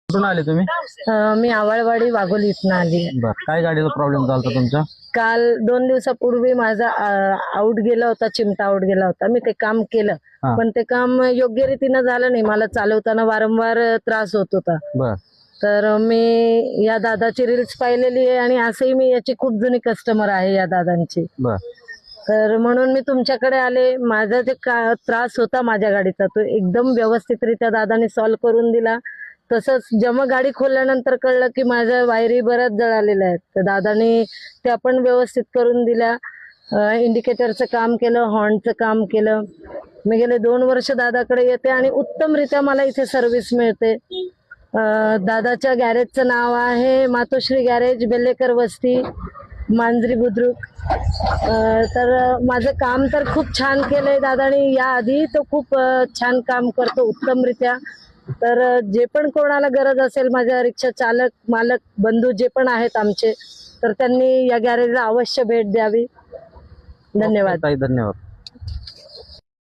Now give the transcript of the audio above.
कुठून आले तुम्ही? मी आवळवाडी वाघोली इथनं आली. बर, काय गाडीचा प्रॉब्लेम झाला तुमचा? काल 2 दिवसापूर्वी माझा आउट गेला होता, चिमटा आउट गेला होता. मी ते काम केलं, पण ते काम योग्य रीतीनं झालं नाही. मला चालवताना वारंवार त्रास होत होता. बर, तर मी या दादाची रील्स पाहिलेली आहे आणि असंही मी याची खूप जुनी कस्टमर आहे या दादांची. बर, तर म्हणून मी तुमच्याकडे आले. माझा जे त्रास होता माझ्या गाडीचा, तो एकदम व्यवस्थितरित्या दादाने सॉल्व्ह करून दिला. तसंच जेव्हा गाडी खोलल्यानंतर कळलं की माझ्या वायरी बऱ्याच जळालेल्या आहेत, तर दादाने त्या पण व्यवस्थित करून दिल्या. इंडिकेटरचं काम केलं, हॉर्नचं काम केलं. मी गेले 2 वर्ष दादाकडे येते आणि उत्तमरित्या मला इथे सर्व्हिस मिळते. दादाच्या गॅरेजचं नाव आहे मातोश्री गॅरेज, बेल्लेकर वस्ती, मांजरी बुद्रुक. तर माझं काम तर खूप छान केलंय दादानी. याआधी तो खूप छान काम करतो उत्तमरित्या. तर जे पण कोणाला गरज असेल, माझ्या रिक्षा चालक, मालक, बंधू जे पण आहेत आमचे, तर त्यांनी या गॅरेजला अवश्य भेट द्यावी. धन्यवाद. धन्यवाद.